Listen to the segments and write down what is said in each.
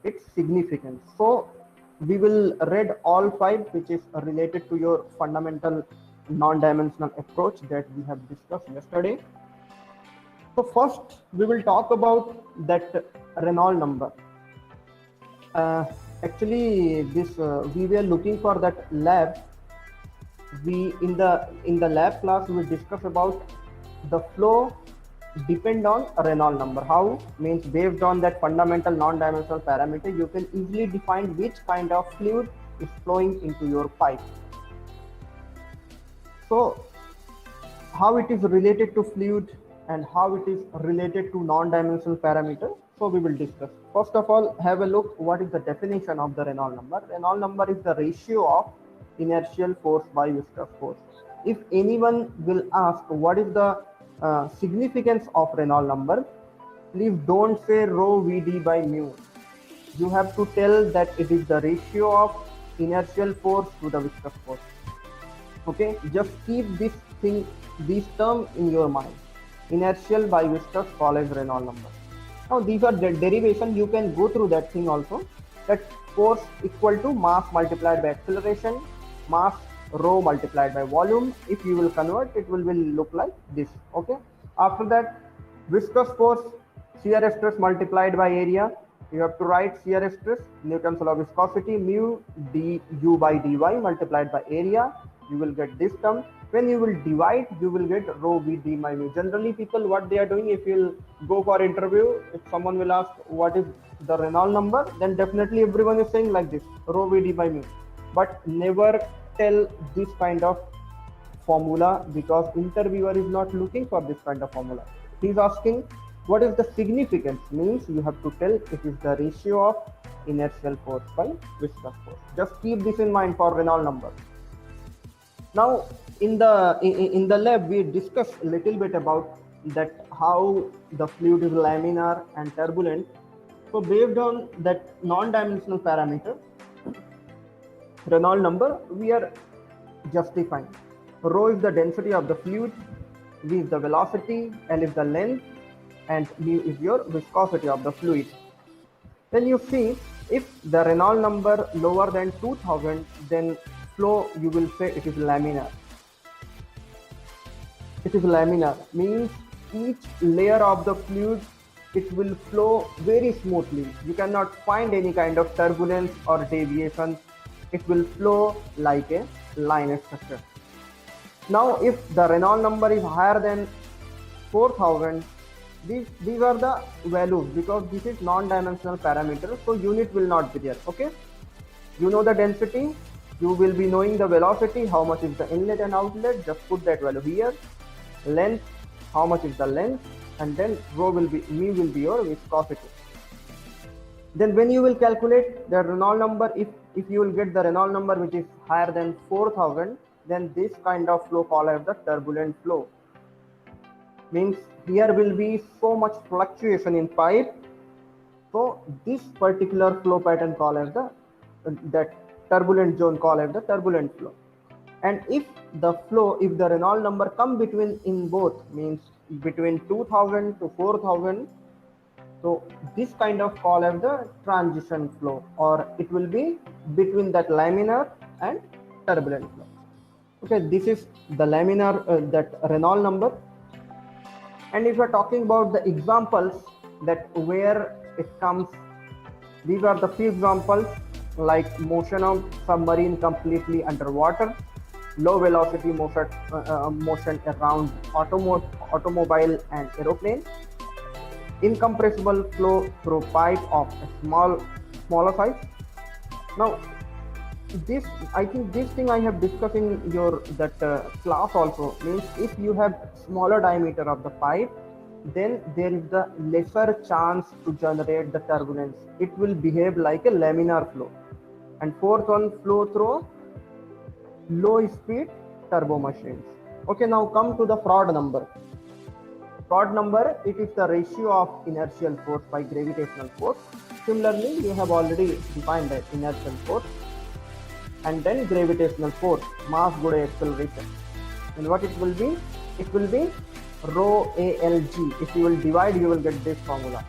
its significance. So we will read all five, which is related to your fundamental non-dimensional approach that we have discussed yesterday. So first we will talk about that Reynolds number. uh, Actually this we were looking for that lab. We in the lab class we discuss about the flow depend on Reynolds number. How means based on that fundamental non-dimensional parameter, you can easily define which kind of fluid is flowing into your pipe. So how it is related to fluid and how it is related to non-dimensional parameter. So we will discuss. First of all, have a look what is the definition of the Reynolds number. Reynolds number is the ratio of inertial force by viscous force. If anyone will ask what is the significance of Reynolds number, please don't say rho Vd by mu. You have to tell that it is the ratio of inertial force to the viscous force. Okay, just keep this term in your mind. Inertial by viscous called as Reynolds number. Now these are the derivation. You can go through that thing also. That force equal to mass multiplied by acceleration, mass rho multiplied by volume. If you will convert, it will look like this. Okay. After that, viscous force, shear stress multiplied by area. You have to write shear stress, Newton's law of viscosity, mu du by dy multiplied by area. You will get this term. When you will divide, you will get rho v d by mu. Generally, people what they are doing, if you'll go for interview, if someone will ask what is the Reynolds number, then definitely everyone is saying like this, rho v d by mu. But never tell this kind of formula, because interviewer is not looking for this kind of formula. He is asking what is the significance, means you have to tell it is the ratio of inertial force by viscous force. Just keep this in mind for Reynolds number. Now in the lab we discussed a little bit about that how the fluid is laminar and turbulent. So based on that non-dimensional parameter Reynolds number, we are justifying. Rho is the density of the fluid, v is the velocity, L is the length, and mu is your viscosity of the fluid. Then you see if the Reynolds number lower than 2000, then flow you will say it is laminar. It is laminar means each layer of the fluid it will flow very smoothly. You cannot find any kind of turbulence or deviation. It will flow like a line structure. Now if the Reynolds number is higher than 4000, these are the values, because this is non-dimensional parameter, so unit will not be there. Okay, you know the density, you will be knowing the velocity, how much is the inlet and outlet, just put that value here. Length, how much is the length, and then rho will be, mu will be your viscosity. Then when you will calculate the Reynolds number, if you will get the Reynolds number which is higher than 4000, then this kind of flow called as the turbulent flow. Means here will be so much fluctuation in pipe. So this particular flow pattern called as that turbulent zone called as the turbulent flow. And if the flow, if the Reynolds number come between in both, means between 2000 to 4000, so this kind of call as the transition flow, or it will be between that laminar and turbulent flow. Okay, this is the laminar that Reynolds number. And if we are talking about the examples that where it comes, these are the few examples, like motion of submarine completely underwater, low velocity motion around automobile and aeroplane, incompressible flow through pipe of a smaller size. Now this, I think this thing I have discussed in your that class also, means if you have smaller diameter of the pipe, then there is the lesser chance to generate the turbulence. It will behave like a laminar flow. And fourth one, flow through low speed turbo machines. Okay, now come to the Froude number. Froude number, it is the ratio of inertial force by gravitational force. Similarly, you have already defined that inertial force, and then gravitational force, mass good acceleration. And what it will be? It will be rho ALG. If you will divide, you will get this formula.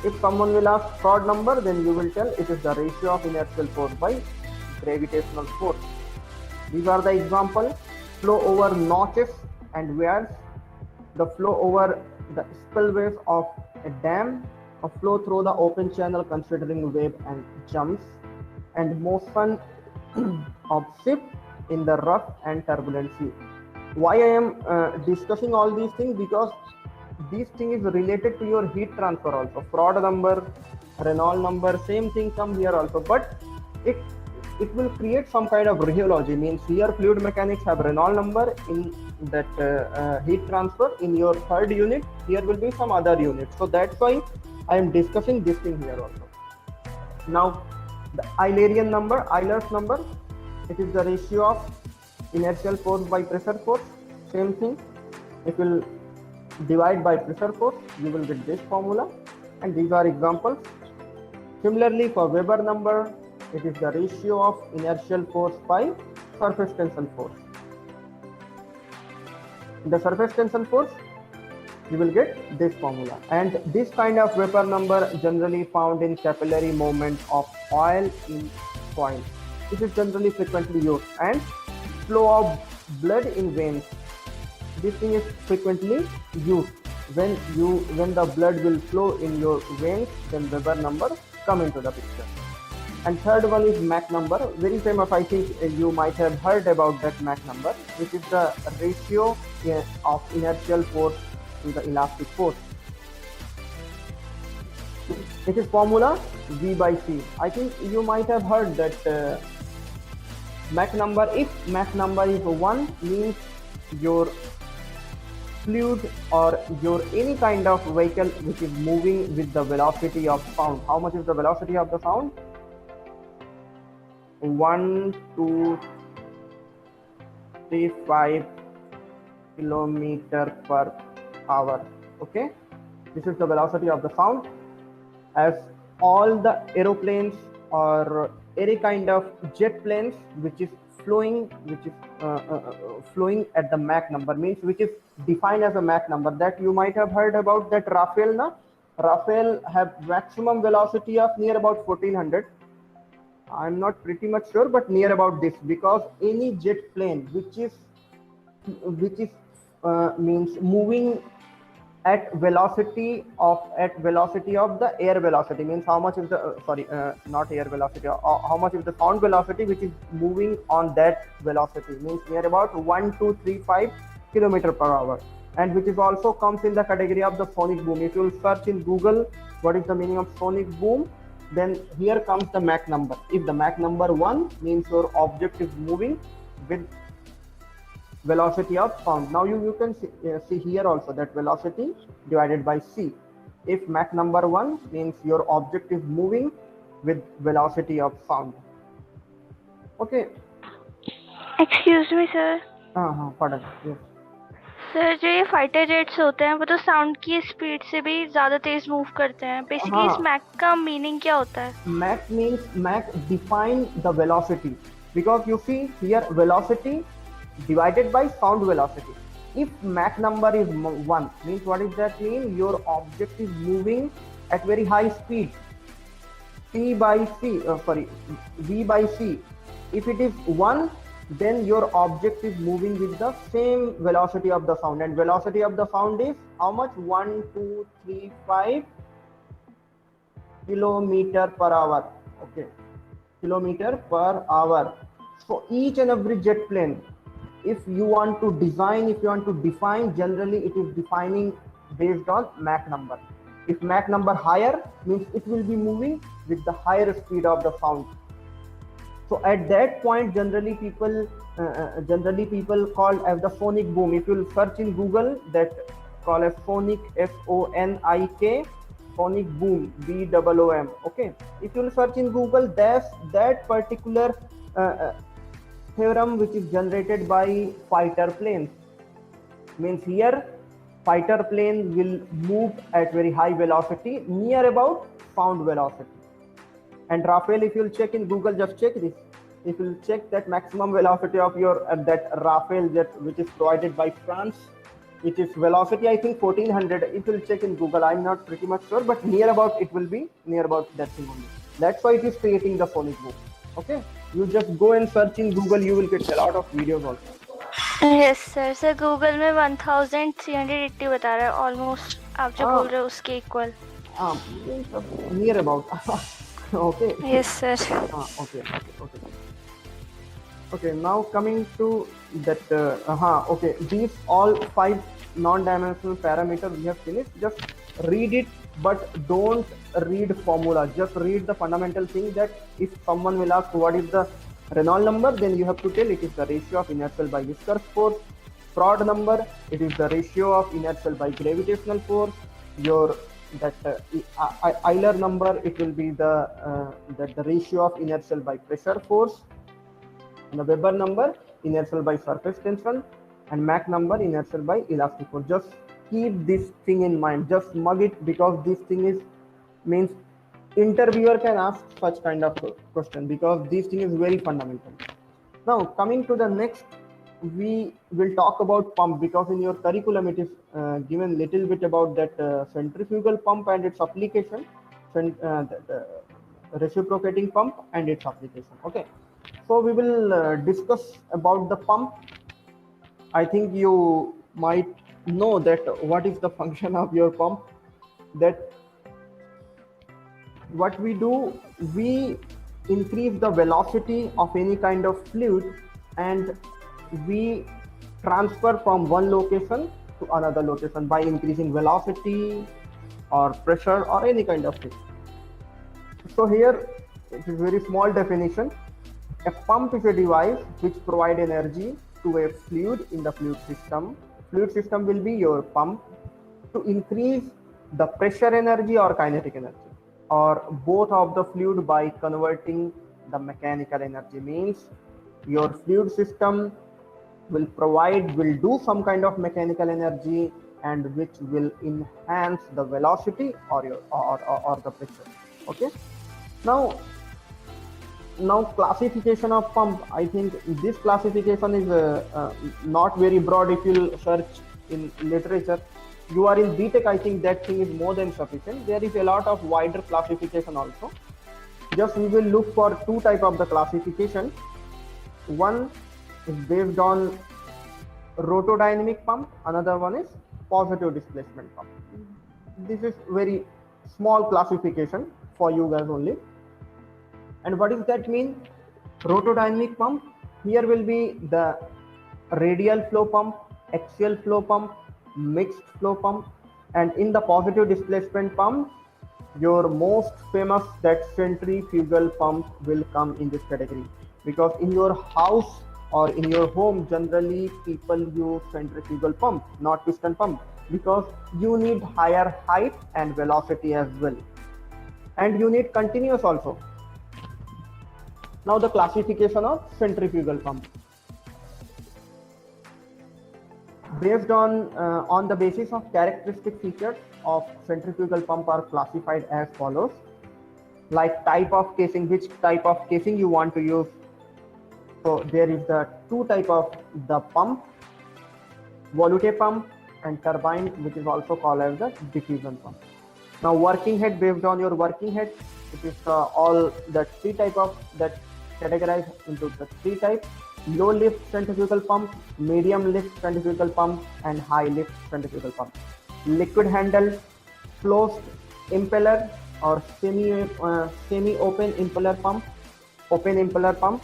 If someone will ask fraud number, then you will tell it is the ratio of inertial force by gravitational force. These are the examples: flow over notches and wears, the flow over the spillways of a dam, a flow through the open channel considering wave and jumps, and motion of ship in the rough and turbulent sea. Why I am discussing all these things? Because these thing is related to your heat transfer also. Fraud number, Reynolds number, same thing come here also, but it it will create some kind of rheology. Means here fluid mechanics have Reynolds number in that heat transfer. In your third unit, here will be some other unit. So that's why I am discussing this thing here also. Now, the Eulerian number, Euler's number, it is the ratio of inertial force by pressure force. Same thing. If you will divide by pressure force, you will get this formula, and these are examples. Similarly, for Weber number, it is the ratio of inertial force by surface tension force. In the surface tension force, you will get this formula. And this kind of Weber number generally found in capillary movement of oil in coil. This is generally frequently used. And flow of blood in veins. This thing is frequently used. When the blood will flow in your veins, then Weber number come into the picture. And third one is Mach number, very famous. I think you might have heard about that Mach number, which is the ratio of inertial force to the elastic force. It is formula V by C. I think you might have heard that Mach number, if Mach number is 1, means your fluid or your any kind of vehicle which is moving with the velocity of sound. How much is the velocity of the sound? 1, 2, 3, 5 kilometer per hour. Okay, this is the velocity of the sound. As all the aeroplanes or any kind of jet planes which is flowing at the Mach number, means which is defined as a Mach number, that you might have heard about that Rafale. Rafale have maximum velocity of near about 1400. I'm not pretty much sure, but near about this, because any jet plane which is means moving at velocity of the air velocity, means how much is the not air velocity, how much is the sound velocity which is moving on that velocity, means near about 1235 kilometer per hour, and which is also comes in the category of the sonic boom. If you will search in Google what is the meaning of sonic boom, then here comes the Mach number. If the Mach number 1 means your object is moving with velocity of sound. Now you can see here also that velocity divided by C. If Mach number 1 means your object is moving with velocity of sound. Okay. Excuse me sir. Pardon. Yes. Sir जो ये fighter jets होते हैं वो तो sound की speed से भी ज्यादा तेज मूव करते हैं. बेसिकली इस मैक का मीनिंग क्या होता है? Mach means Mach define the velocity, because you see here velocity divided by sound velocity. If Mach number is 1, means what does that mean? Your object is moving at very high speed. V by C. If it is 1, then your object is moving with the same velocity of the sound, and velocity of the sound is how much? 1, 2, 3, 5 kilometer per hour. Okay, kilometer per hour. So each and every jet plane, if you want to design, if you want to define, generally it is defining based on Mach number. If Mach number higher, means it will be moving with the higher speed of the sound. So at that point, generally people call as the sonic boom. If you will search in Google, that call as sonic, SONIK, sonic boom, BOOM. Okay. If you will search in Google, that particular theorem which is generated by fighter planes. Means here fighter plane will move at very high velocity, near about sound velocity. And Rafale, if you'll check in Google, just check this. If you'll check that maximum velocity of your that Rafale jet, which is provided by France, It is velocity, I think 1400. It will check in Google. I'm not pretty much sure, but near about it will be near about that thing only. That's why it is creating the sonic boom. Okay, you just go and search in Google. You will get a lot of videos also. Yes sir sir Google में 1380 बता रहा है almost आप जो बोल रहे हो उसके equal near about okay yes sir okay now coming to that okay, these all 5 non-dimensional parameters we have finished. Just read it, but don't read formula. Just read the fundamental thing that if someone will ask what is the Reynolds number, then you have to tell it is the ratio of inertial by viscous force. Prod number, it is the ratio of inertial by gravitational force. Your Euler number, it will be the ratio of inertial by pressure force. And the Weber number, inertial by surface tension, and Mach number, inertial by elastic force. Just keep this thing in mind. Just mug it, because this thing is means interviewer can ask such kind of question, because this thing is very fundamental. Now coming to the next, we will talk about pump, because in your curriculum it is given little bit about that centrifugal pump and its application, reciprocating pump and its application. Okay, so we will discuss about the pump. I think you might know that what is the function of your pump. That what we do, we increase the velocity of any kind of fluid, and we transfer from one location to another location by increasing velocity or pressure or any kind of thing. So here it is very small definition. A pump is a device which provides energy to a fluid in the fluid system. Fluid system will be your pump to increase the pressure energy or kinetic energy, or both of the fluid, by converting the mechanical energy. Means your fluid system will do some kind of mechanical energy, and which will enhance the velocity or the pressure. Okay, now classification of pump. I think this classification is not very broad. If you search in literature, you are in BTech, I think that thing is more than sufficient. There is a lot of wider classification also. Just we will look for two type of the classification. One is based on rotodynamic pump, another one is positive displacement pump. This is very small classification for you guys only. And what does that mean? Rotodynamic pump, here will be the radial flow pump, axial flow pump, mixed flow pump. And in the positive displacement pump, your most famous, that centrifugal pump, will come in this category. Because in your house or in your home, generally people use centrifugal pump, not piston pump, because you need higher height and velocity as well, and you need continuous also. Now the classification of centrifugal pump. Based on the basis of characteristic features of centrifugal pump are classified as follows. Like type of casing, which type of casing you want to use. So there is the two type of the pump, volute pump and turbine, which is also called as the diffusion pump. Now working head, based on your working head, it is all the three type of that categorized into the three types: low lift centrifugal pump, medium lift centrifugal pump, and high lift centrifugal pump. Liquid handle, closed impeller or semi open impeller pump, open impeller pump.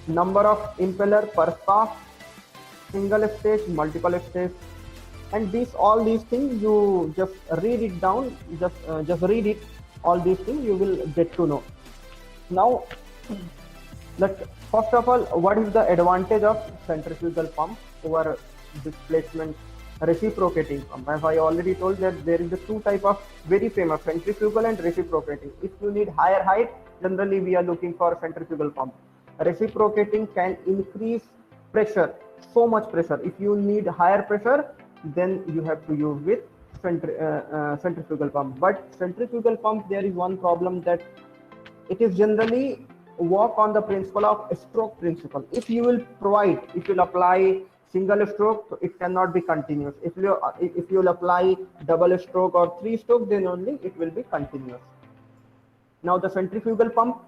Number of impeller per shaft, single stage, multiple stage, and all these things you just read it down. Just read it. All these things you will get to know. Now, first of all, what is the advantage of centrifugal pump over displacement reciprocating pump? As I already told that there is the two type of very famous, centrifugal and reciprocating. If you need higher height, generally we are looking for centrifugal pump. Reciprocating can increase pressure, so much pressure. If you need higher pressure, then you have to use with centrifugal pump. But centrifugal pump, there is one problem, that it is generally work on the principle of stroke principle. If you will apply single stroke, it cannot be continuous. If you'll apply double stroke or three stroke, then only it will be continuous. Now the centrifugal pump,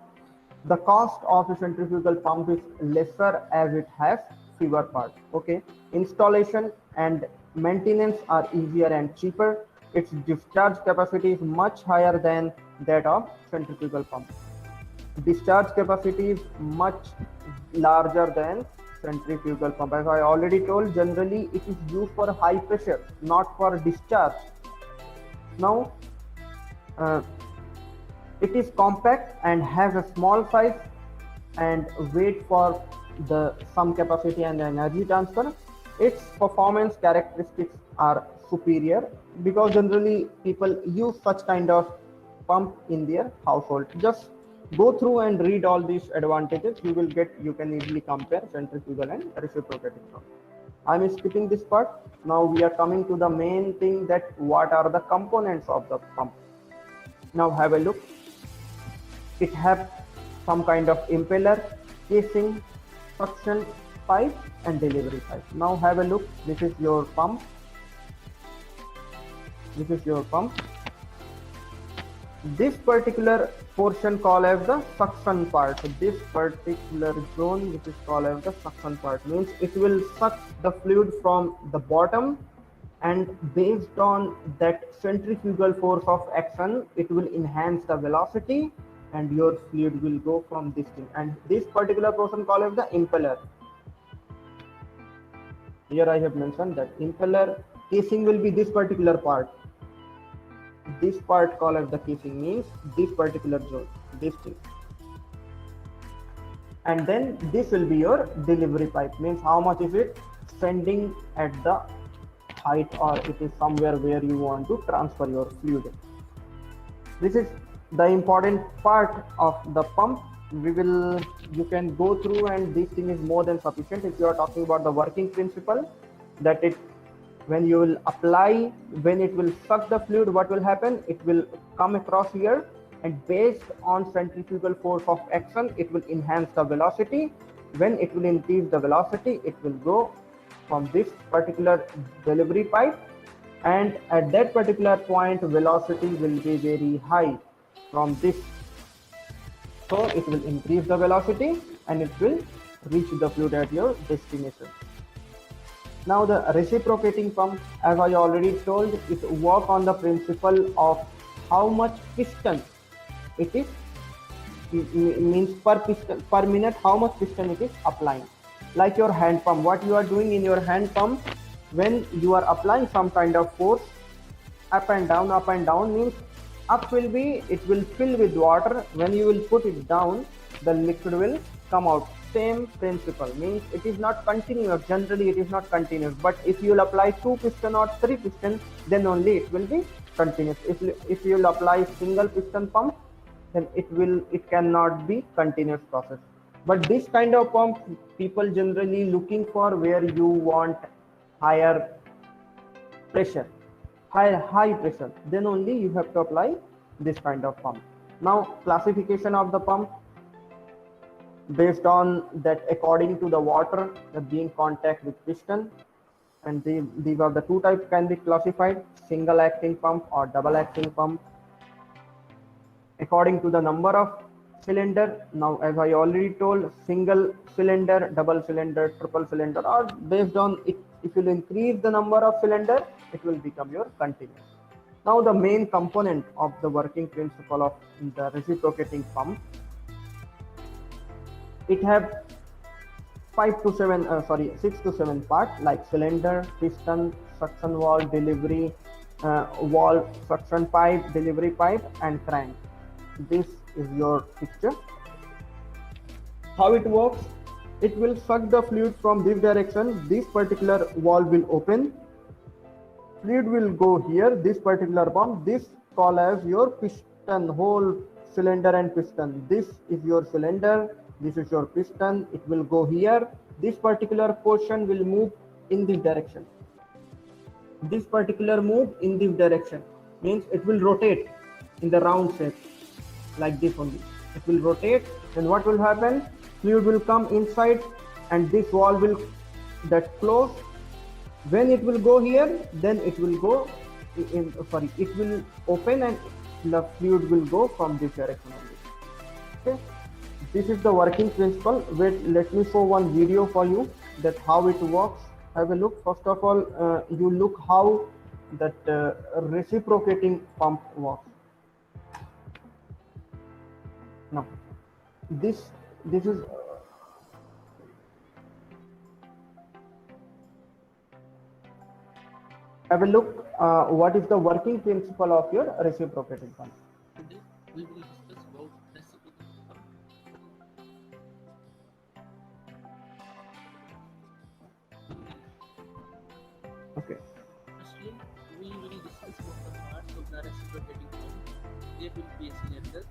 the cost of a centrifugal pump is lesser as it has fewer parts. Okay, installation and maintenance are easier and cheaper. Its discharge capacity is much higher than that of centrifugal pump. Discharge capacity is much larger than centrifugal pump. As I already told, generally it is used for high pressure, not for discharge. Now it is compact and has a small size and weight for the some capacity and energy transfer. Its performance characteristics are superior because generally people use such kind of pump in their household. Just go through and read all these advantages. You can easily compare centrifugal and reciprocating pump. I'm skipping this part. Now we are coming to the main thing, that what are the components of the pump. Now have a look. It has some kind of impeller, casing, suction pipe and delivery pipe. Now have a look. This is your pump. This is your pump. This particular portion called as the suction part. This particular zone, which is called as the suction part, means it will suck the fluid from the bottom, and based on that centrifugal force of action, it will enhance the velocity and your fluid will go from this thing. And this particular portion called as the impeller. Here I have mentioned that impeller casing will be this particular part. This part called as the casing means this particular zone, this thing. And then this will be your delivery pipe, means how much is it sending at the height, or it is somewhere where you want to transfer your fluid. This is the important part of the pump. You can go through, and this thing is more than sufficient. If you are talking about the working principle, that when you will apply, when it will suck the fluid, what will happen? It will come across here, and based on centrifugal force of action, it will enhance the velocity. When it will increase the velocity, it will go from this particular delivery pipe, and at that particular point, velocity will be very high from this. So it will increase the velocity and it will reach the fluid at your destination. Now the reciprocating pump, as I already told, it works on the principle of how much piston it is, means per minute, how much piston it is applying. Like your hand pump, what you are doing in your hand pump, when you are applying some kind of force, up and down means up will be, it will fill with water. When you will put it down, the liquid will come out. Same principle, means it is not continuous. Generally it is not continuous, but if you will apply 2 piston or 3 piston, then only it will be continuous. If you will apply single piston pump, then it cannot be continuous process. But this kind of pump, people generally looking for where you want higher pressure, high pressure, then only you have to apply this kind of pump. Now classification of the pump, based on that, according to the water that be in contact with piston, and these are the two types can be classified: single acting pump or double acting pump. According to the number of cylinder, now as I already told, single cylinder, double cylinder, triple cylinder, or based on it, if you increase the number of cylinder, it will become your continuous. Now the main component of the working principle of the reciprocating pump, it have 6 to 7 parts, like cylinder, piston, suction valve, delivery valve, suction pipe, delivery pipe, and crank. This is your picture. How it works? It will suck the fluid from this direction. This particular valve will open. Fluid will go here. This particular pump, this called as your piston, whole cylinder and piston. This is your cylinder. This is your piston. It will go here. This particular portion will move in this direction. This particular move in this direction means it will rotate in the round shape, like this only. It will rotate, and what will happen? Fluid will come inside, and this valve will that close. When it will go here, then it will go it will open and the fluid will go from this direction only. Okay, this is the working principle. Wait, let me show one video for you that how it works. Have a look. First of all, you look how that reciprocating pump works. Now this is have a look what is the working principle of your reciprocating pump. Today we will discuss about reciprocating pump. Okay, Firstly, we will discuss about the parts of the reciprocating pump. There will be a cylinder.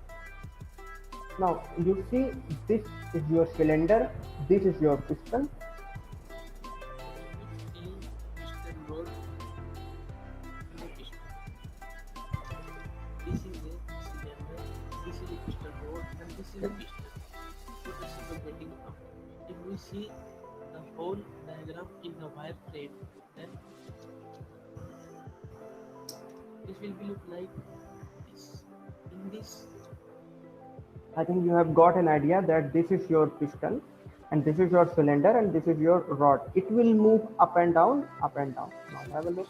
now you see this is your cylinder, this is your piston. In which a piston rod and a piston. This is a cylinder, this is a piston rod, and this is a piston for reciprocating pump. If we see the whole diagram in the wireframe, then this will be look like this. In this, I think you have got an idea that this is your piston and this is your cylinder and this is your rod. It will move up and down, up and down. Now have a look.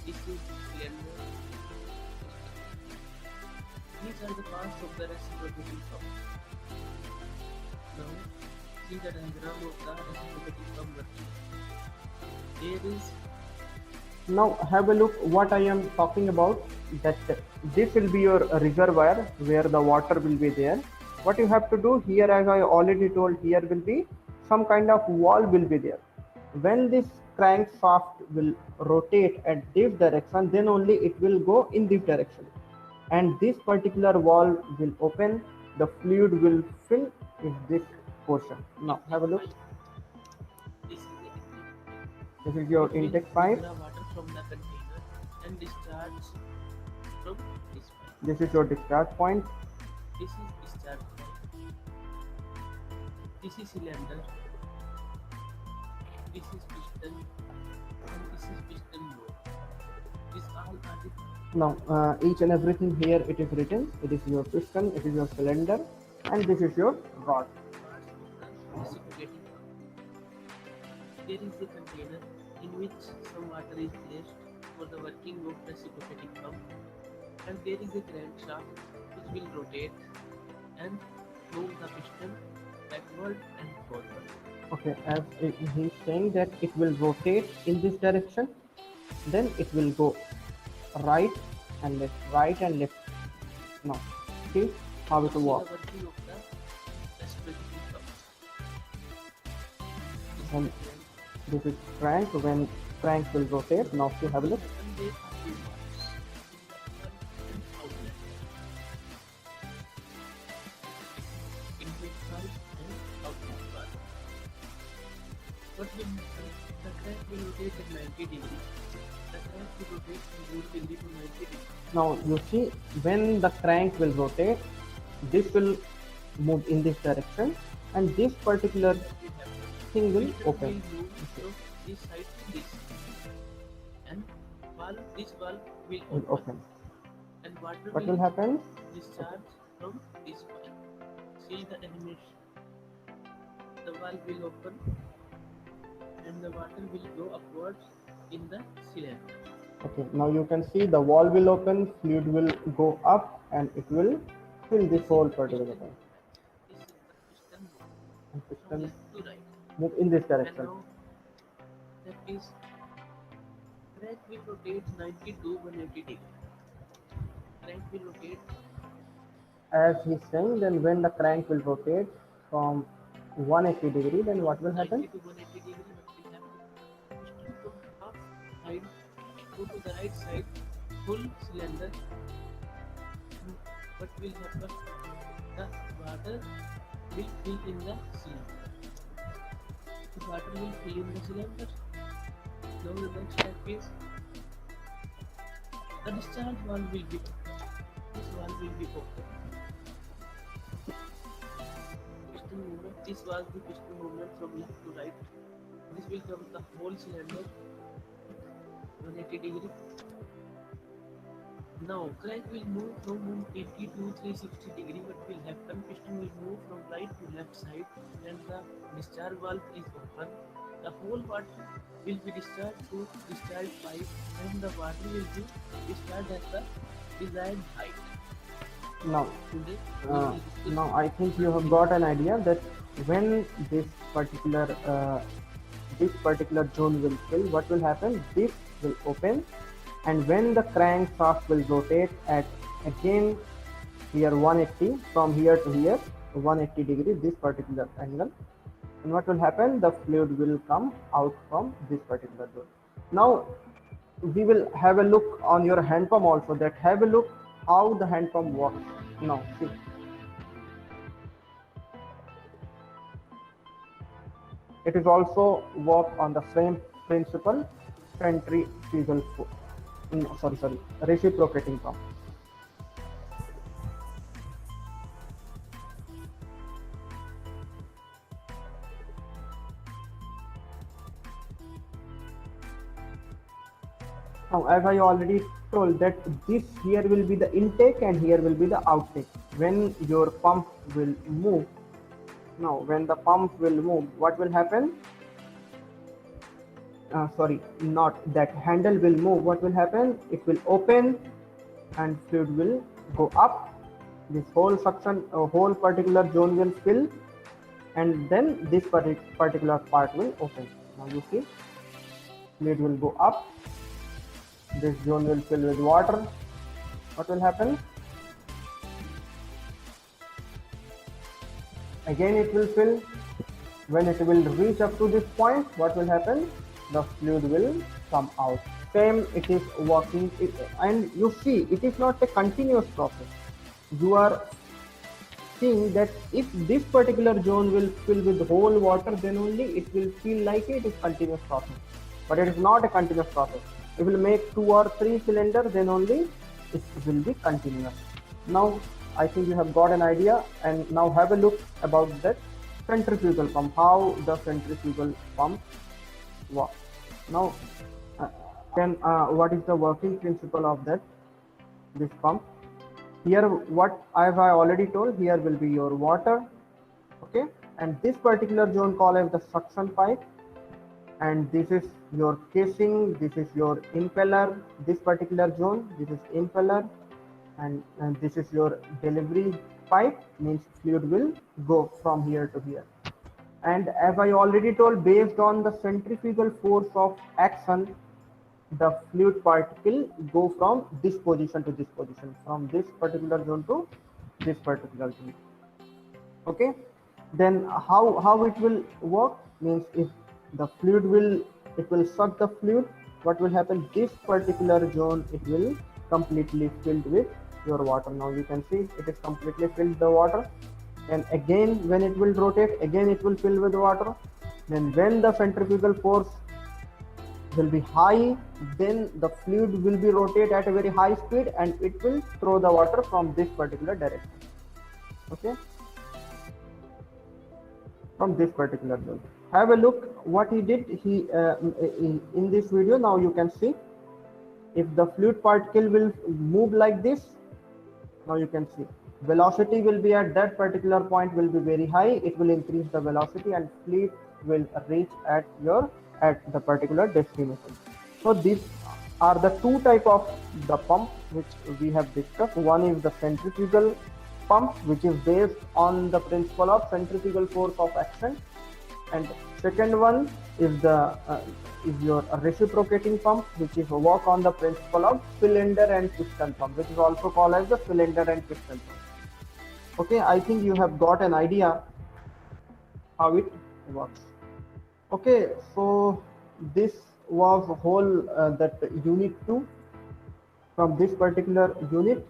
this is cylinder. These are the parts of the reciprocating pump. Now, see the diagram of the reciprocating pump working. There is Now have a look what I am talking about, that this will be your reservoir where the water will be there. What you have to do here, as I already told, here will be some kind of valve will be there. When this crankshaft will rotate at this direction, then only it will go in this direction. And this particular valve will open, the fluid will fill in this portion. Now have a look. this is the intake. This is your It will intake pipe. draw water from the container and discharge from this pipe. This is your discharge point. This is discharge pipe. This is cylinder. This is piston, and this is piston rod. These all are the Now each and everything here it is written. It is your piston, it is your cylinder, and this is your rod. parts of the reciprocating pump. There is a container in which some water is placed for the working of reciprocating pump, and there is a crankshaft which will rotate and move the piston backward and forward. Okay, as he is saying that it will rotate in this direction, then it will go right and left, right and left. Now see how it Now see works. the working of the reciprocating pump. And this is crank. When crank will rotate, now see, have a look. And there are two parts, inlet and outlet. Inlet valve and outlet valve. What will happen? The crank will rotate at 90 degrees. The crank will rotate from 0 degree to 90 degrees. Now you see when the crank will rotate, this will move in this direction, and this particular What will happen? thing will Filter open. will move from this side to this side. And this valve will Will open. open. And water What will happen? discharge from this pipe. See the animation. The valve will open and the water will go upwards in the cylinder. Okay, now you can see the valve will open, fluid will go up, and it will fill this whole particular thing. This is the piston move And from piston left to right. move in this And direction. now that is crank will rotate 90 to 180 degree. Crank will rotate As he's saying, then when the crank will rotate from 180 degree, then what will 90 happen? to 180 degree. What will happen? Piston from half side go to the right side, full cylinder. What will happen? The water will fill in the cylinder. The water will fill in the cylinder. Now the next step is the discharge valve will be open. This valve will be open. Piston movement. This was the piston movement from left to right. This will cover the whole cylinder 180 degree. Now crank will move from 180 to 360 degree. What will happen? Piston will move from right to left side and the discharge valve is open. The whole water will be discharged through discharge pipe and the water will be discharged at the desired height. Now, Today now I think you have got an idea that when this particular zone will fill, what will happen? This will open, and when the crankshaft will rotate at again here 180 from here to here 180 degree, this particular angle, and what will happen? The fluid will come out from this particular zone. Now we will have a look on your hand pump also. That have a look how the hand pump works. Now see. It is also work on the same principle, centrifugal reciprocating pump. Now, as I already told that this here will be the intake and here will be the outtake. When your pump will move, now when the pump will move, what will happen? Sorry, not that handle will move. What will happen? It will open and fluid will go up. This whole section, whole particular zone will fill, and then this particular part will open. Now you see, fluid will go up. This zone will fill with water. What will happen? Again it will fill. When it will reach up to this point, what will happen? The fluid will come out. Same it is working, and you see it is not a continuous process. You are seeing that if this particular zone will fill with whole water, then only it will feel like it is continuous process. But it is not a continuous process. It will make 2 or 3 cylinders, then only it will be continuous. Now I think you have got an idea, and now have a look about that centrifugal pump, how the centrifugal pump works. Now what is the working principle of this pump? Here what I already told, here will be your water, okay, and this particular zone called as the suction pipe, and this is your casing, this is your impeller, this particular zone, this is impeller, and this is your delivery pipe, means fluid will go from here to here. And as I already told, based on the centrifugal force of action, the fluid particle go from this position to this position, from this particular zone to this particular zone. Okay, then how it will work? Means if the fluid will suck the fluid, what will happen? This particular zone, it will completely filled with your water. Now you can see it is completely filled the water, and again when it will rotate, again it will fill with water. Then when the centrifugal force will be high, then the fluid will be rotate at a very high speed, and it will throw the water from this particular direction. Okay, from this particular zone. Have a look what he did. He in this video, now you can see if the fluid particle will move like this. Now you can see velocity will be at that particular point will be very high. It will increase the velocity and fluid will reach at the particular destination. So these are the two type of the pump which we have discussed. One is the centrifugal pump, which is based on the principle of centrifugal force of action, and second one is your reciprocating pump, which is work on the principle of cylinder and piston pump, which is also called as the cylinder and piston pump. Okay, I think you have got an idea how it works. Okay, so this was whole that unit 2 from this particular unit.